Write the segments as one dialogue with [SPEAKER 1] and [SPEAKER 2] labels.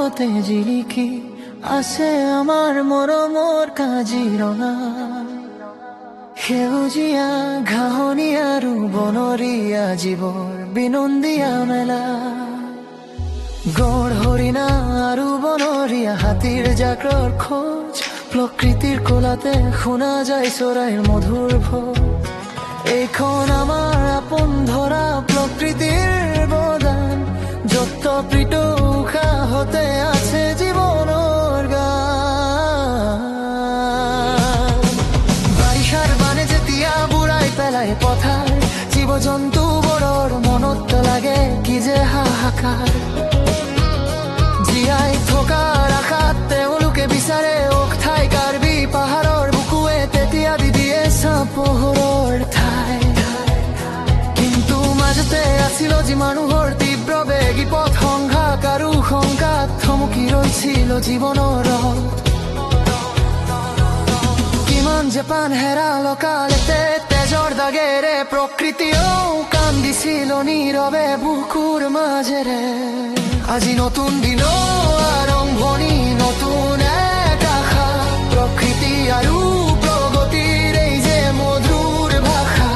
[SPEAKER 1] আলোতে জিলিকি আছে আমাৰ মৰমৰ কাজিৰঙা। সেউজীয়া ঘাঁহনি আৰু বনৰীয়া জীৱৰ বিনন্দীয়া মেলা। গড় হৰিণা আৰু বনৰীয়া হাতীৰ জাকৰ খোজ, প্ৰকৃতিৰ কোলাতে শুনা যায় চৰাইৰ মধুৰ ভোজ। এইখন আমাৰ আপোন ধৰা প্ৰকৃতিৰ বদান, যত প্ৰীত উশাহতে আছে জীৱনৰ গান। বাৰিষাৰ বানে যেতিয়া বুঢ়াই পেলাই পথাৰ, জীৱ জন্তুবোৰৰ মনত লাগে কি যে হাহাকাৰ। জীয়াই থকাৰ আশাত তেওঁলোকে বিচাৰে ওখ ঠাই, কাৰ্বি পাহাৰৰ বুকুৱে তেতিয়া দি দিয়ে চাপোহৰৰ ঠাই। কিন্তু মাজতে আছিল যি মানুহৰ তীব্ৰ বেগী পথ, সংঘাত আৰু শংকাত থমকি ৰৈছিল জীৱনৰ ৰথ। কিমান যে প্ৰাণ হেৰাল কালেতে তেজৰ দাগেৰে, প্ৰকৃতিয়েও কান্দিছিল নীৰৱে বুকুৰ মাজেৰে। আজি নতুন দিনৰ আৰম্ভণি, নতুন এক আশা, প্ৰকৃতি আৰু প্ৰগতিৰ এই যে মধুৰ ভাষা।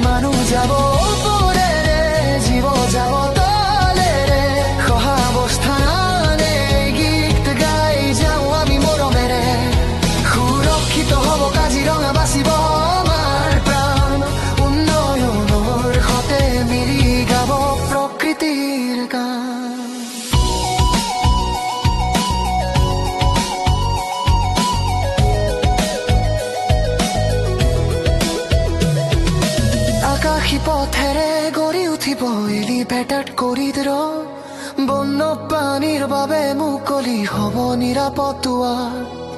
[SPEAKER 1] মানুহ যাব ওপৰেৰে, জীৱ যাব তলেৰে, সহাৱস্থানে গীত গাই যাওঁ আমি মৰমেৰে। সুৰক্ষিত হ'ব কাজিৰঙা, বাচিব আমাৰ প্ৰাণ, উন্নয়নৰ সতে মিলি গাব প্ৰকৃতিৰ গান। আকাশী পথেৰে গঢ়ি উঠিব এলিভেটেড কৰিডৰ, বন্যপ্ৰাণীৰ বাবে মুকলি হ'ব নিৰাপদ দুৱাৰ।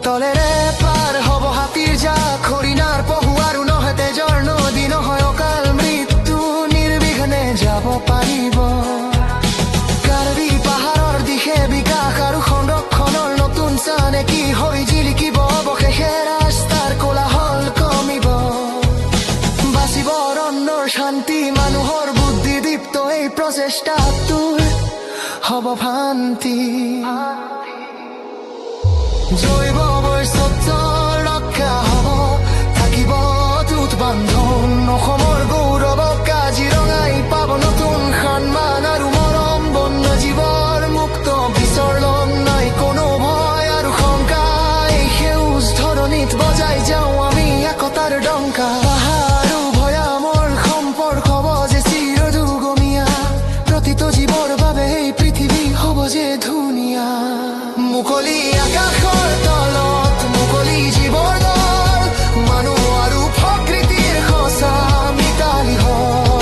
[SPEAKER 1] তলেৰে পাৰ হ'ব হাতীৰ জাক, হৰিণাৰ পহু আৰু নহয় তেজৰ নদী, নহয় অকাল মৃত্যু, নিৰ্বিঘ্নে যাব পাৰিব। কাৰ্বি পাহাৰৰ দিশে বিকাশ আৰু সংৰক্ষণৰ নতুন চানে কি হৈ জিলিকিব, অৱশেষে ৰাস্তাৰ কোলাহল কমিব। বাচিব অৰণ্যৰ শান্তি, মানুহৰ বুদ্ধি দীপ্ত এই প্ৰচেষ্টাটোৰ হ'ব ভ্ৰান্তি। জৈৱ বৈচিত্ৰ্যৰ ৰক্ষা হ'ব, থাকিব অটুট বান্ধন। অসমৰ গৌৰৱ কাজিৰঙাই পাব নতুন সন্মান আৰু মৰম। বন্য জীৱৰ মুক্ত বিচৰণ, নাই কোনো ভয় আৰু শংকা। এই সেউজ ধৰণিত বজাই যাওঁ আমি একতাৰ ডংকা। পাহাৰো ভৈয়ামৰ সম্পৰ্ক হ'ব যে চিৰযুগমীয়া, প্ৰতিটো জীৱৰ বাবে এই পৃথিৱী হ'ব যে ধুনীয়া। মুকলি আকাশৰ তলত মুকলি জীৱৰ দল, মানুহ আৰু প্ৰকৃতিৰ সঁচা মিতালী হ'ল।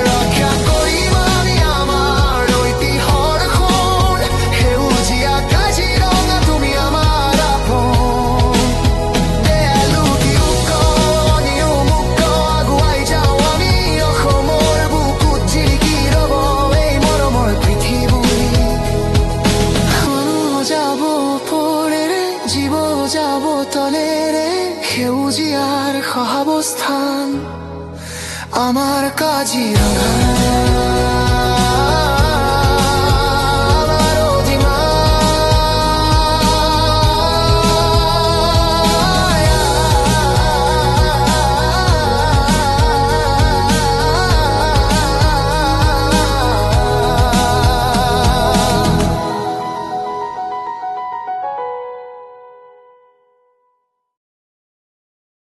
[SPEAKER 1] ৰক্ষা কৰিম আমি আমাৰ ঐতিহ্যৰ সোণ, সেউজীয়া কাজিৰঙা তুমি আমাৰ আপোন। দেয়ালো দিও মুক্ত আগুৱাই যাওঁ আমি, অসমৰ বুকুত জিলিকি ৰ'ব এই মৰমৰ পৃথিৱী। মানুহ যাব ওপৰেৰে, জীৱ যাব তলেৰে, সেউজীয়াৰ সহাৱস্থান আমাৰ কাজিৰঙা।